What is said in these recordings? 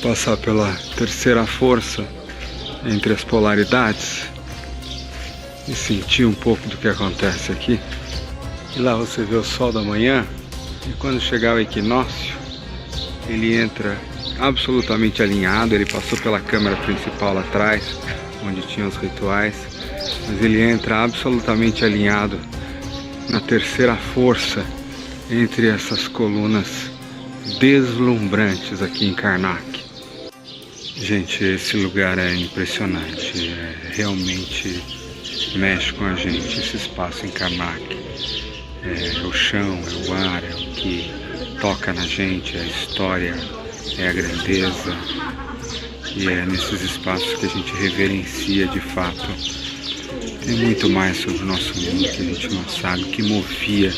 passar pela terceira força entre as polaridades e sentir um pouco do que acontece aqui. E lá você vê o sol da manhã, e quando chegar o equinócio, ele entra absolutamente alinhado. Ele passou pela câmara principal lá atrás, onde tinha os rituais, mas ele entra absolutamente alinhado na terceira força entre essas colunas deslumbrantes aqui em Karnak. Gente, esse lugar é impressionante, realmente mexe com a gente, esse espaço em Karnak. É o chão, é o ar, é o que toca na gente, é a história, é a grandeza. E é nesses espaços que a gente reverencia de fato. Tem muito mais sobre o nosso mundo que a gente não sabe, o que movia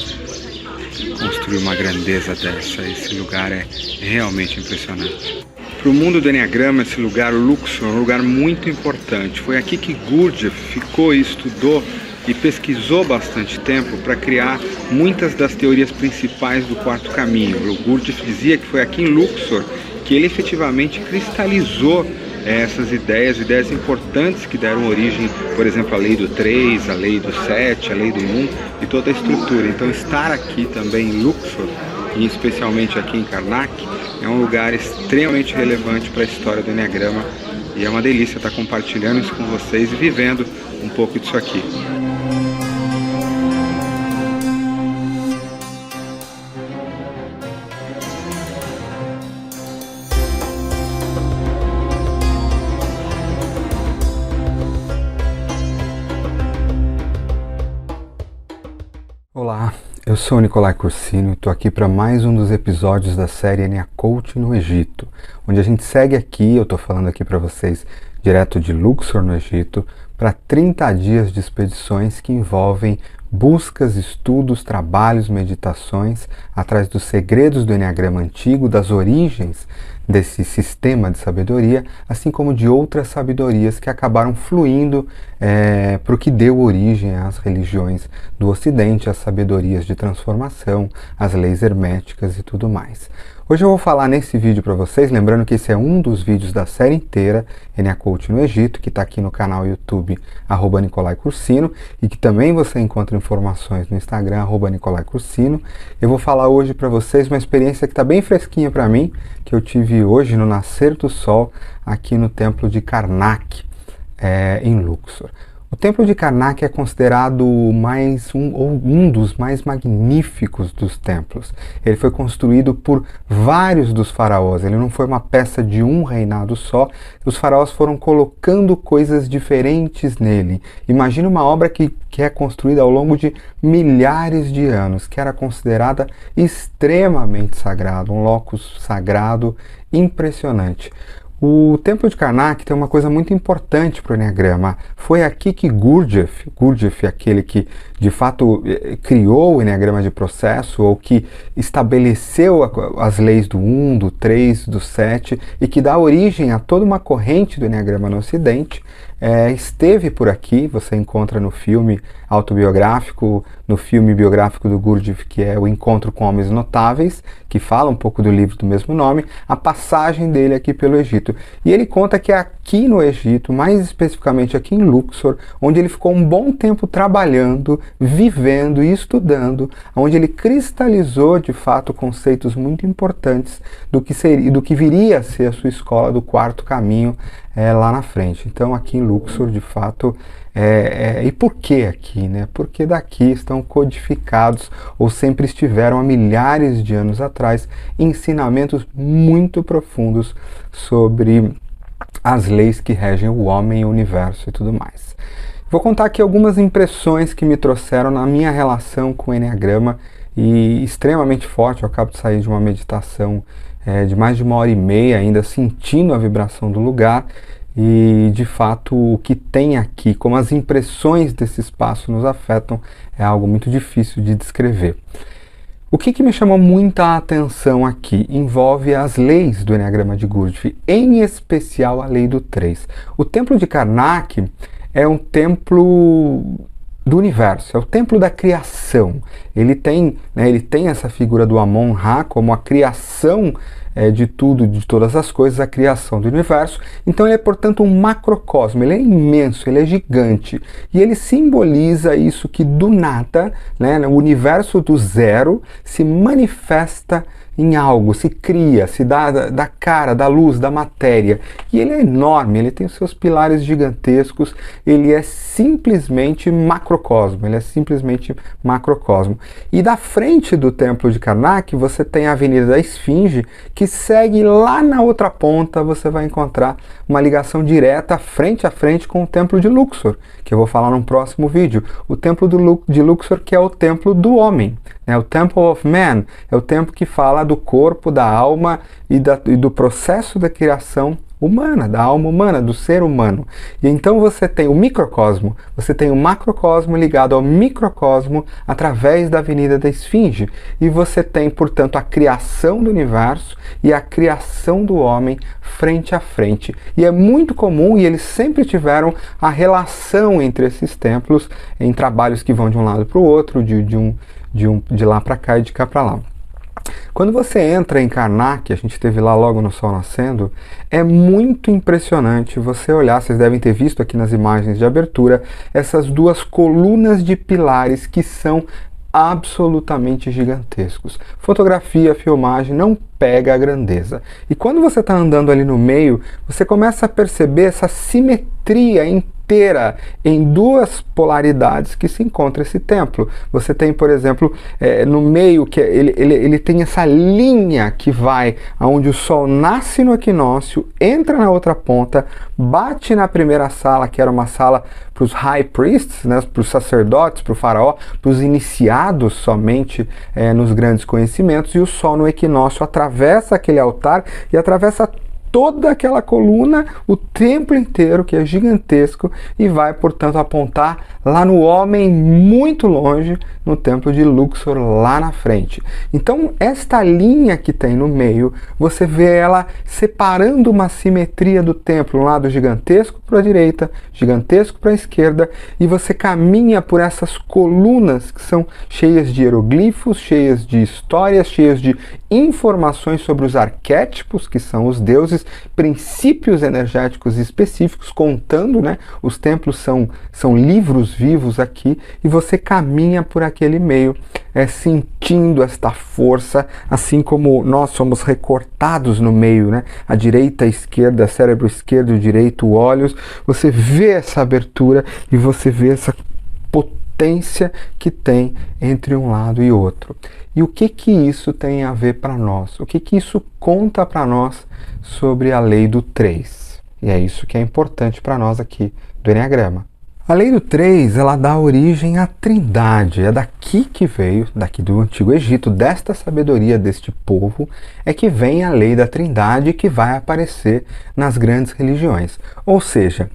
construir uma grandeza dessa. Esse lugar é realmente impressionante. Para o mundo do Enneagrama, esse lugar, o Luxor, é um lugar muito importante. Foi aqui que Gurdjieff ficou e estudou e pesquisou bastante tempo para criar muitas das teorias principais do quarto caminho. O Gurdjieff dizia que foi aqui em Luxor que ele efetivamente cristalizou essas ideias importantes que deram origem, por exemplo, à lei do 3, à lei do 7, à lei do 1 e toda a estrutura. Então estar aqui também em Luxor, e especialmente aqui em Karnak, é um lugar extremamente relevante para a história do Enneagrama, e é uma delícia estar compartilhando isso com vocês e vivendo um pouco disso aqui. Olá, eu sou o Nicolai Cursino e estou aqui para mais um dos episódios da série Enneacoach no Egito, onde a gente segue aqui, eu estou falando aqui para vocês direto de Luxor no Egito, para 30 dias de expedições que envolvem buscas, estudos, trabalhos, meditações atrás dos segredos do Enneagrama antigo, das origens desse sistema de sabedoria, assim como de outras sabedorias que acabaram fluindo para o que deu origem às religiões do Ocidente, às sabedorias de transformação, às leis herméticas e tudo mais. Hoje eu vou falar nesse vídeo para vocês, lembrando que esse é um dos vídeos da série inteira, Enneacoach no Egito, que está aqui no canal YouTube, @NicolaiCursino, e que também você encontra informações no Instagram, @NicolaiCursino. Eu vou falar hoje para vocês uma experiência que está bem fresquinha para mim, que eu tive hoje no nascer do sol, aqui no templo de Karnak, em Luxor. O templo de Karnak é considerado um dos mais magníficos dos templos. Ele foi construído por vários dos faraós, ele não foi uma peça de um reinado só, os faraós foram colocando coisas diferentes nele. Imagina uma obra que é construída ao longo de milhares de anos, que era considerada extremamente sagrada, um locus sagrado impressionante. O Templo de Karnak tem uma coisa muito importante para o Enneagrama. Foi aqui que Gurdjieff, aquele que de fato criou o Enneagrama de processo, ou que estabeleceu as leis do 1, do 3, do 7, e que dá origem a toda uma corrente do Enneagrama no Ocidente, esteve por aqui. Você encontra no filme autobiográfico, no filme biográfico do Gurdjieff, que é O Encontro com Homens Notáveis, que fala um pouco do livro do mesmo nome, a passagem dele aqui pelo Egito. E ele conta que é aqui no Egito, mais especificamente aqui em Luxor, onde ele ficou um bom tempo trabalhando, vivendo e estudando, onde ele cristalizou de fato conceitos muito importantes do que viria a ser a sua escola do quarto caminho lá na frente. Então aqui em Luxor, de fato, e por que aqui, né? Porque daqui estão codificados, ou sempre estiveram há milhares de anos atrás, ensinamentos muito profundos sobre as leis que regem o homem, o universo e tudo mais. Vou contar aqui algumas impressões que me trouxeram na minha relação com o Enneagrama, e extremamente forte. Eu acabo de sair de uma meditação de mais de 1h30, ainda sentindo a vibração do lugar, e de fato o que tem aqui, como as impressões desse espaço nos afetam, é algo muito difícil de descrever. O que me chamou muita atenção aqui envolve as leis do Enneagrama de Gurdjieff, em especial a lei do 3. O templo de Karnak é um templo do universo, é o templo da criação. Ele tem essa figura do Amon-Ra como a criação de tudo, de todas as coisas, a criação do universo. Então ele é, portanto, um macrocosmo, ele é imenso, ele é gigante, e ele simboliza isso que do nada, né, o universo do zero se manifesta em algo, se cria, se dá da cara, da luz, da matéria. E ele é enorme, ele tem os seus pilares gigantescos, ele é simplesmente macrocosmo, ele é simplesmente macrocosmo. E da frente do templo de Karnak, você tem a Avenida da Esfinge, que segue lá na outra ponta, você vai encontrar uma ligação direta frente a frente com o templo de Luxor, que eu vou falar num próximo vídeo. O templo de Luxor, que é o templo do homem, né? O Temple of Man, é o templo que fala do corpo, da alma e do processo da criação humana, da alma humana, do ser humano. E então você tem o microcosmo, você tem o macrocosmo ligado ao microcosmo através da Avenida da Esfinge. E você tem, portanto, a criação do universo e a criação do homem frente a frente. E é muito comum, e eles sempre tiveram a relação entre esses templos em trabalhos que vão de um lado para o outro, de lá para cá e de cá para lá. Quando você entra em Karnak, a gente esteve lá logo no sol nascendo, é muito impressionante você olhar, vocês devem ter visto aqui nas imagens de abertura, essas duas colunas de pilares que são absolutamente gigantescos. Fotografia, filmagem não pega a grandeza. E quando você está andando ali no meio, você começa a perceber essa simetria inteira em duas polaridades que se encontra esse templo. Você tem, por exemplo, no meio, que ele tem essa linha que vai aonde o sol nasce no equinócio, entra na outra ponta, bate na primeira sala, que era uma sala para os high priests, né, para os sacerdotes, para o faraó, para os iniciados somente nos grandes conhecimentos, e o sol no equinócio atravessa aquele altar e atravessa toda aquela coluna, o templo inteiro, que é gigantesco, e vai, portanto, apontar lá no homem muito longe, no templo de Luxor, lá na frente. Então, esta linha que tem no meio, você vê ela separando uma simetria do templo, um lado gigantesco para a direita, gigantesco para a esquerda, e você caminha por essas colunas que são cheias de hieroglifos, cheias de histórias, cheias de informações sobre os arquétipos, que são os deuses, princípios energéticos específicos, contando, né? Os templos são livros vivos aqui, e você caminha por aquele meio, sentindo esta força, assim como nós somos recortados no meio, né? A direita, a esquerda, cérebro esquerdo e direito, olhos, você vê essa abertura e você vê essa potência que tem entre um lado e outro. E o que que isso tem a ver para nós? O que que isso conta para nós sobre a lei do 3? E é isso que é importante para nós aqui do Enneagrama. A lei do 3, ela dá origem à Trindade. É daqui que veio, daqui do Antigo Egito, desta sabedoria deste povo, é que vem a lei da Trindade, que vai aparecer nas grandes religiões. Ou seja,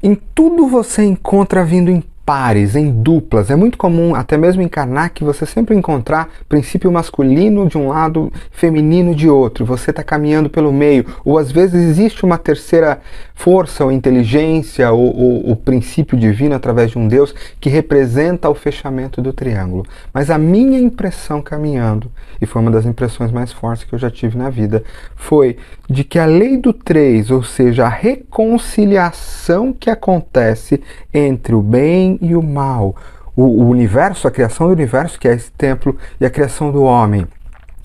em tudo você encontra vindo em pares, em duplas. É muito comum, até mesmo em Karnak, você sempre encontrar princípio masculino de um lado, feminino de outro. Você está caminhando pelo meio, ou às vezes existe uma terceira força ou inteligência ou o princípio divino através de um Deus que representa o fechamento do triângulo. Mas a minha impressão caminhando, e foi uma das impressões mais fortes que eu já tive na vida, foi de que a lei do 3, ou seja, a reconciliação que acontece entre o bem e o mal, o universo, a criação do universo, que é esse templo, e a criação do homem,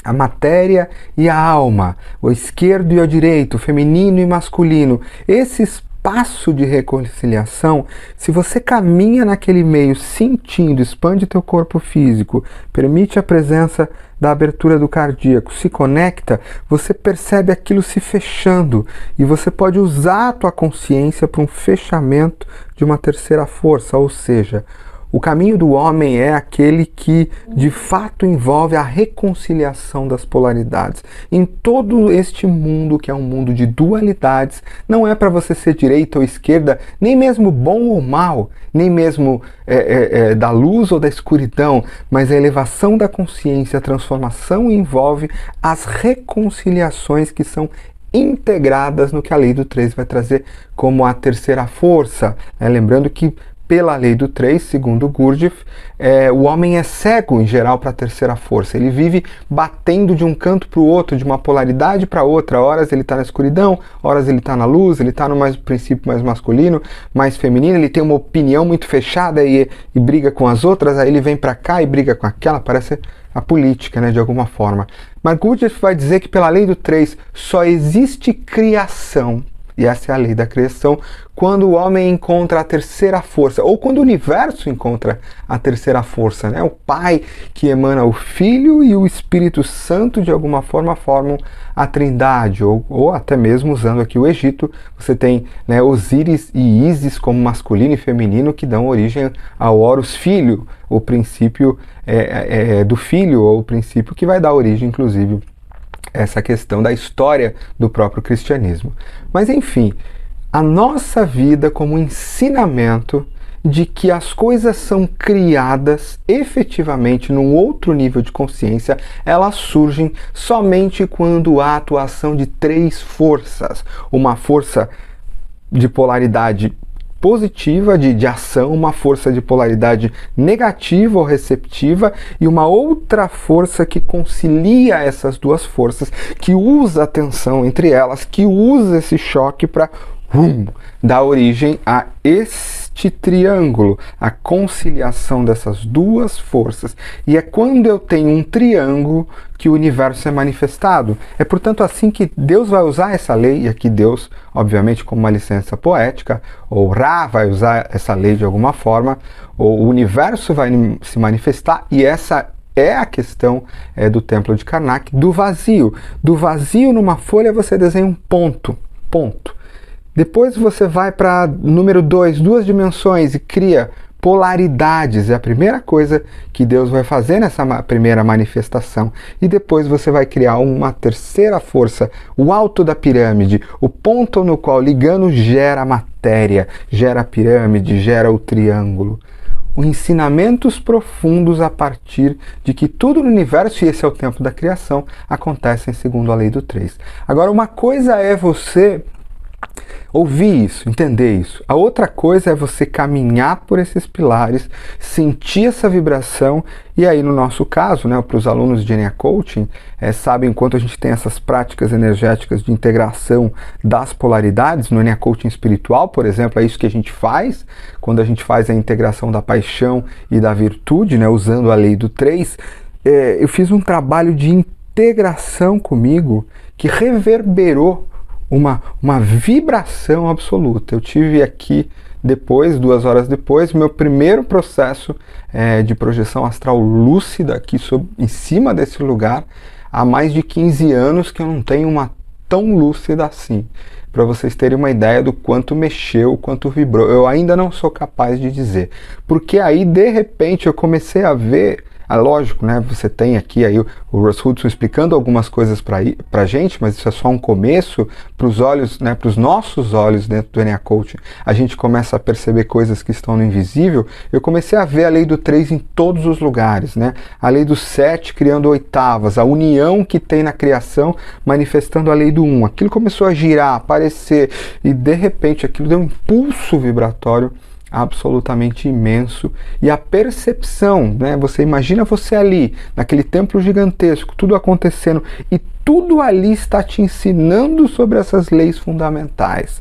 a matéria e a alma, o esquerdo e o direito, o feminino e masculino, esse espaço de reconciliação, se você caminha naquele meio sentindo, expande teu corpo físico, permite a presença da abertura do cardíaco, se conecta, você percebe aquilo se fechando, e você pode usar a tua consciência para um fechamento de uma terceira força, ou seja, o caminho do homem é aquele que de fato envolve a reconciliação das polaridades. Em todo este mundo, que é um mundo de dualidades, não é para você ser direita ou esquerda, nem mesmo bom ou mal, nem mesmo da luz ou da escuridão, mas a elevação da consciência, a transformação envolve as reconciliações que são integradas no que a lei do 3 vai trazer como a terceira força. Lembrando que pela lei do 3, segundo Gurdjieff, o homem é cego em geral para a terceira força. Ele vive batendo de um canto para o outro, de uma polaridade para outra. Horas ele está na escuridão, horas ele está na luz, ele está no princípio mais masculino, mais feminino. Ele tem uma opinião muito fechada e briga com as outras, aí ele vem para cá e briga com aquela. Parece a política, né, de alguma forma. Mas Gurdjieff vai dizer que pela lei do 3 só existe criação, e essa é a lei da criação, quando o homem encontra a terceira força, ou quando o universo encontra a terceira força, né? O Pai que emana o Filho e o Espírito Santo de alguma forma formam a Trindade, ou até mesmo usando aqui o Egito, você tem, né, Osíris e Ísis como masculino e feminino que dão origem ao Horus Filho, o princípio do Filho, ou o princípio que vai dar origem, inclusive, essa questão da história do próprio cristianismo. Mas enfim, a nossa vida como ensinamento de que as coisas são criadas efetivamente num outro nível de consciência, elas surgem somente quando há atuação de 3 forças. Uma força de polaridade positiva de ação, uma força de polaridade negativa ou receptiva e uma outra força que concilia essas duas forças, que usa a tensão entre elas, que usa esse choque para dar origem a este triângulo, a conciliação dessas duas forças. E é quando eu tenho um triângulo que o universo é manifestado. É, portanto, assim que Deus vai usar essa lei, e aqui Deus, obviamente, como uma licença poética, ou Ra vai usar essa lei de alguma forma, ou o universo vai se manifestar, e essa é a questão do Templo de Karnak, do vazio. Do vazio numa folha você desenha um ponto. Depois você vai para número 2, 2 dimensões, e cria polaridades. É a primeira coisa que Deus vai fazer nessa primeira manifestação. E depois você vai criar uma terceira força, o alto da pirâmide, o ponto no qual ligando gera matéria, gera a pirâmide, gera o triângulo. Os ensinamentos profundos a partir de que tudo no universo, e esse é o tempo da criação, acontecem segundo a lei do 3. Agora, uma coisa é você ouvir isso, entender isso. A outra coisa é você caminhar por esses pilares, sentir essa vibração, e aí no nosso caso, né, para os alunos de Enia Coaching, sabem quanto a gente tem essas práticas energéticas de integração das polaridades. No Enia Coaching espiritual, por exemplo, é isso que a gente faz, quando a gente faz a integração da paixão e da virtude, né, usando a lei do 3, eu fiz um trabalho de integração comigo que reverberou uma vibração absoluta. Eu tive aqui depois, 2 horas depois, meu primeiro processo de projeção astral lúcida aqui em cima desse lugar. Há mais de 15 anos que eu não tenho uma tão lúcida assim. Para vocês terem uma ideia do quanto mexeu, o quanto vibrou. Eu ainda não sou capaz de dizer. Porque aí, de repente, eu comecei a ver. Lógico, né? Você tem aqui aí o Russ Hudson explicando algumas coisas pra gente, mas isso é só um começo. Para os olhos, né? Para os nossos olhos dentro do Enia Coaching, a gente começa a perceber coisas que estão no invisível. Eu comecei a ver a lei do 3 em todos os lugares, né? A lei do 7 criando oitavas, a união que tem na criação manifestando a lei do 1. Aquilo começou a girar, aparecer, e de repente aquilo deu um impulso vibratório absolutamente imenso. E a percepção, né? Você imagina você ali, naquele templo gigantesco, tudo acontecendo, e tudo ali está te ensinando sobre essas leis fundamentais.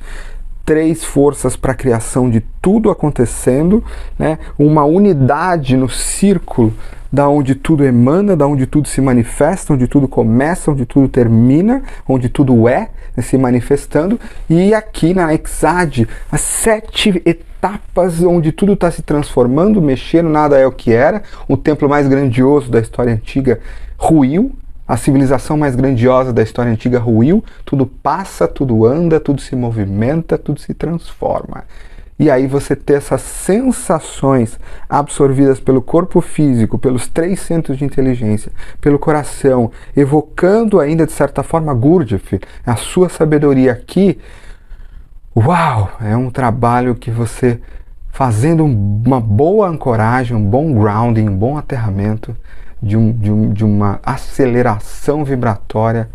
3 forças para a criação de tudo acontecendo, né? Uma unidade no círculo da onde tudo emana, da onde tudo se manifesta, onde tudo começa, onde tudo termina, onde tudo é, né, se manifestando. E aqui na Exade, as 7 etapas onde tudo está se transformando, mexendo, nada é o que era. O templo mais grandioso da história antiga ruiu, a civilização mais grandiosa da história antiga ruiu, tudo passa, tudo anda, tudo se movimenta, tudo se transforma. E aí você ter essas sensações absorvidas pelo corpo físico, pelos 3 centros de inteligência, pelo coração, evocando ainda de certa forma Gurdjieff, a sua sabedoria aqui. Uau! É um trabalho que você, fazendo uma boa ancoragem, um bom grounding, um bom aterramento, de uma aceleração vibratória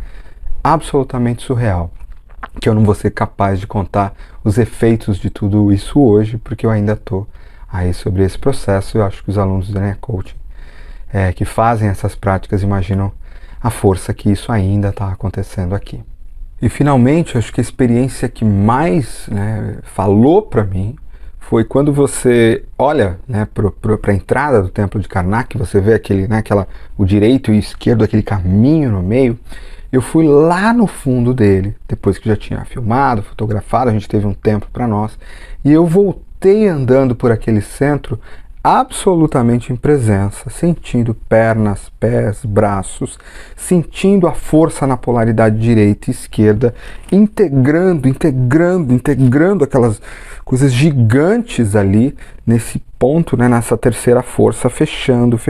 absolutamente surreal, que eu não vou ser capaz de contar os efeitos de tudo isso hoje, porque eu ainda estou aí sobre esse processo. Eu acho que os alunos do DNA Coaching que fazem essas práticas imaginam a força que isso ainda está acontecendo aqui. E finalmente, acho que a experiência que mais, né, falou para mim foi quando você olha, né, para a entrada do templo de Karnak, você vê aquele, né, o direito e o esquerdo, aquele caminho no meio. Eu fui lá no fundo dele, depois que já tinha filmado, fotografado, a gente teve um tempo para nós, e eu voltei andando por aquele centro absolutamente em presença, sentindo pernas, pés, braços, sentindo a força na polaridade direita e esquerda, integrando aquelas coisas gigantes ali nesse ponto, né, nessa terceira força, fechando.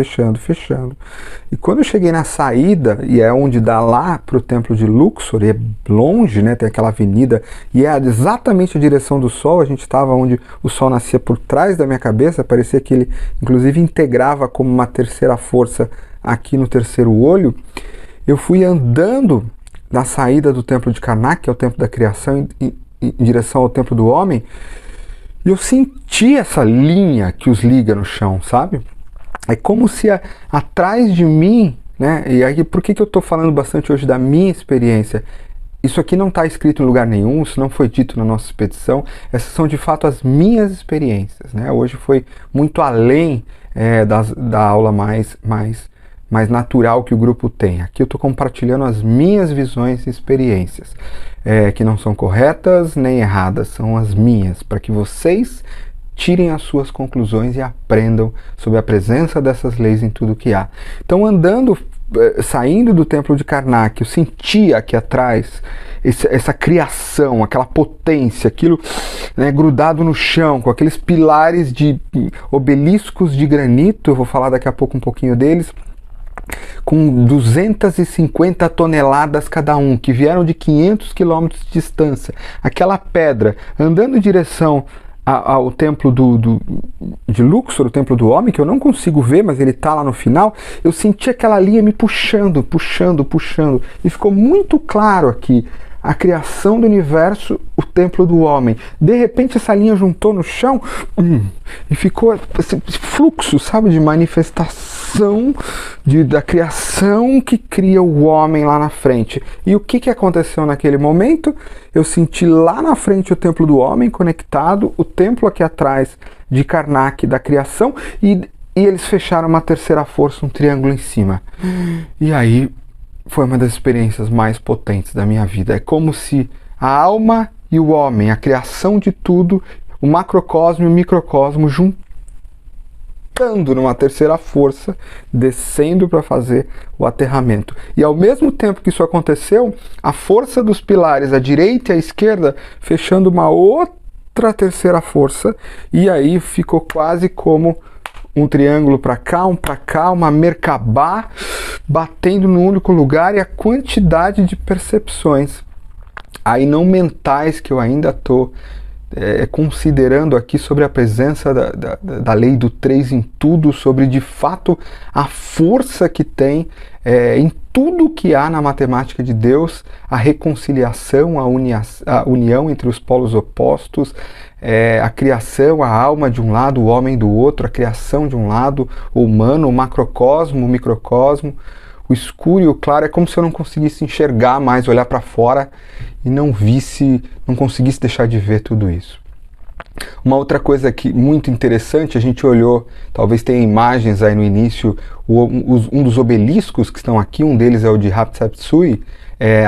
E quando eu cheguei na saída, e é onde dá lá para o templo de Luxor, e é longe, né, tem aquela avenida, e é exatamente a direção do sol, a gente estava onde o sol nascia por trás da minha cabeça, parecia que ele inclusive integrava como uma terceira força aqui no terceiro olho. Eu fui andando na saída do templo de Karnak, que é o templo da criação, em direção ao templo do homem, e eu senti essa linha que os liga no chão, sabe? É como se atrás de mim, né? E aí, por que eu estou falando bastante hoje da minha experiência? Isso aqui não está escrito em lugar nenhum, isso não foi dito na nossa expedição, essas são de fato as minhas experiências, né? Hoje foi muito além da aula mais natural que o grupo tem. Aqui eu estou compartilhando as minhas visões e experiências, que não são corretas nem erradas, são as minhas, para que vocês tirem as suas conclusões e aprendam sobre a presença dessas leis em tudo que há. Então, saindo do templo de Karnak, eu sentia aqui atrás essa criação, aquela potência, aquilo, né, grudado no chão, com aqueles pilares de obeliscos de granito, eu vou falar daqui a pouco um pouquinho deles, com 250 toneladas cada um, que vieram de 500 quilômetros de distância. Aquela pedra, andando em direção ao templo de Luxor, o templo do homem, que eu não consigo ver, mas ele está lá no final, eu senti aquela linha me puxando, e ficou muito claro aqui a criação do universo, o templo do homem. De repente essa linha juntou no chão e ficou esse fluxo, sabe, de manifestação da criação que cria o homem lá na frente. E o que aconteceu naquele momento? Eu senti lá na frente o templo do homem conectado, o templo aqui atrás de Karnak, da criação, e eles fecharam uma terceira força, um triângulo em cima. E aí foi uma das experiências mais potentes da minha vida. É como se a alma e o homem, a criação de tudo, o macrocosmo e o microcosmo juntando numa terceira força, descendo para fazer o aterramento. E ao mesmo tempo que isso aconteceu, a força dos pilares, a direita e a esquerda, fechando uma outra terceira força, e aí ficou quase como um triângulo para cá, uma Merkabah batendo no único lugar, e a quantidade de percepções, aí não mentais, que eu ainda estou considerando aqui sobre a presença da lei do 3 em tudo, sobre de fato a força que tem em tudo que há na matemática de Deus, a reconciliação, a união entre os polos opostos, a criação, a alma de um lado, o homem do outro, a criação de um lado, o humano, o macrocosmo, o microcosmo, o escuro e o claro. É como se eu não conseguisse enxergar mais, olhar para fora e não conseguisse deixar de ver tudo isso. Uma outra coisa muito interessante, a gente olhou, talvez tenha imagens aí no início, um dos obeliscos que estão aqui, um deles é o de Hatshepsut,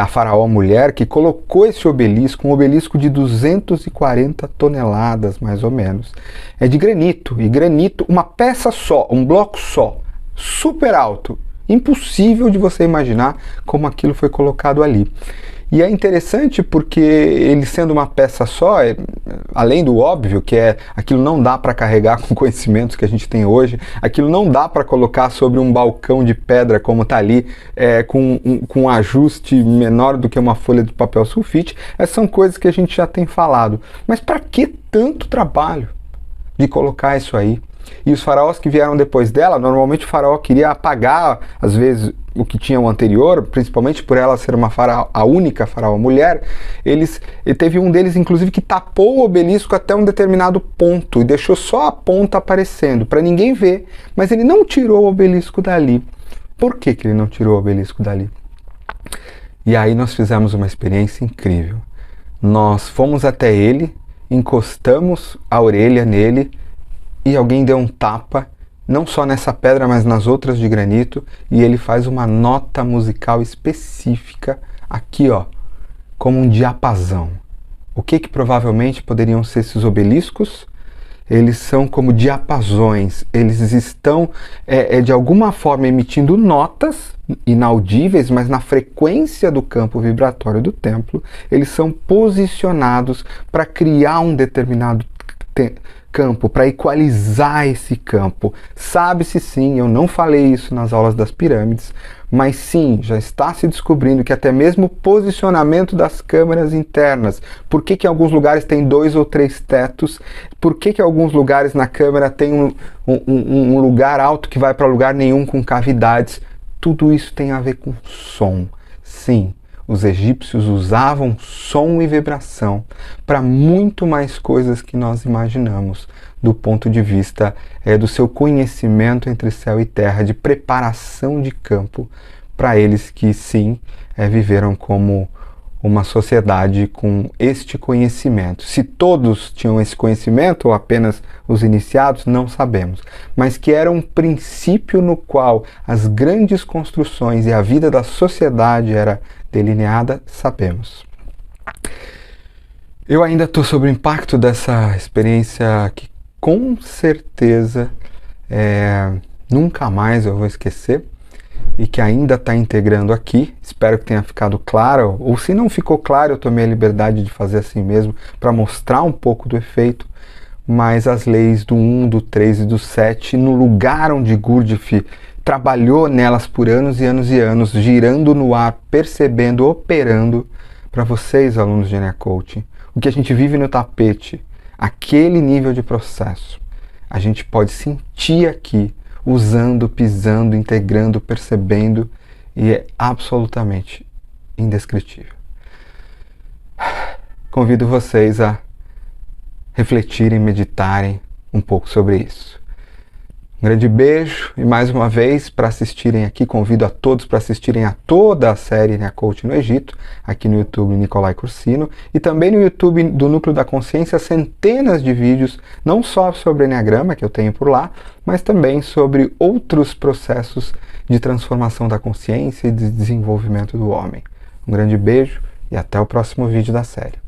a faraó mulher, que colocou esse obelisco, um obelisco de 240 toneladas, mais ou menos. É de granito, e granito, uma peça só, um bloco só, super alto, impossível de você imaginar como aquilo foi colocado ali. E é interessante porque ele sendo uma peça só, além do óbvio, que aquilo não dá para carregar com conhecimentos que a gente tem hoje, aquilo não dá para colocar sobre um balcão de pedra como está ali, com um ajuste menor do que uma folha de papel sulfite. Essas são coisas que a gente já tem falado. Mas para que tanto trabalho de colocar isso aí? E os faraós que vieram depois dela, normalmente o faraó queria apagar, às vezes, o que tinha o anterior, principalmente por ela ser uma faraó, a única faraó mulher, ele teve um deles, inclusive, que tapou o obelisco até um determinado ponto e deixou só a ponta aparecendo, para ninguém ver, mas ele não tirou o obelisco dali. Por que que ele não tirou o obelisco dali? E aí nós fizemos uma experiência incrível. Nós fomos até ele, encostamos a orelha nele e alguém deu um tapa, não só nessa pedra, mas nas outras de granito, e ele faz uma nota musical específica aqui, ó, como um diapasão. O que provavelmente poderiam ser esses obeliscos? Eles são como diapasões, eles estão de alguma forma emitindo notas inaudíveis, mas na frequência do campo vibratório do templo, eles são posicionados para criar um determinado campo, para equalizar esse campo. Sabe-se sim, eu não falei isso nas aulas das pirâmides, mas sim, já está se descobrindo que até mesmo o posicionamento das câmeras internas, por que que em alguns lugares tem 2 ou 3 tetos, por que que em alguns lugares na câmera tem um lugar alto que vai para lugar nenhum com cavidades, tudo isso tem a ver com som. Sim, os egípcios usavam som e vibração para muito mais coisas que nós imaginamos, do ponto de vista do seu conhecimento entre céu e terra, de preparação de campo para eles que sim viveram como uma sociedade com este conhecimento. Se todos tinham esse conhecimento ou apenas os iniciados, não sabemos, mas que era um princípio no qual as grandes construções e a vida da sociedade era delineada, sabemos. Eu ainda estou sob o impacto dessa experiência que com certeza nunca mais eu vou esquecer e que ainda está integrando aqui. Espero que tenha ficado claro, ou se não ficou claro, eu tomei a liberdade de fazer assim mesmo para mostrar um pouco do efeito, mas as leis do 1, do 3 e do 7, no lugar onde Gurdjieff trabalhou nelas por anos e anos e anos, girando no ar, percebendo, operando, para vocês, alunos de Enia Coaching, o que a gente vive no tapete, aquele nível de processo, a gente pode sentir aqui, usando, pisando, integrando, percebendo, e é absolutamente indescritível. Convido vocês a refletirem, meditarem um pouco sobre isso. Um grande beijo e mais uma vez para assistirem aqui, convido a todos para assistirem a toda a série Enia Coaching no Egito, aqui no YouTube Nicolai Cursino, e também no YouTube do Núcleo da Consciência, centenas de vídeos, não só sobre Eneagrama, que eu tenho por lá, mas também sobre outros processos de transformação da consciência e de desenvolvimento do homem. Um grande beijo e até o próximo vídeo da série.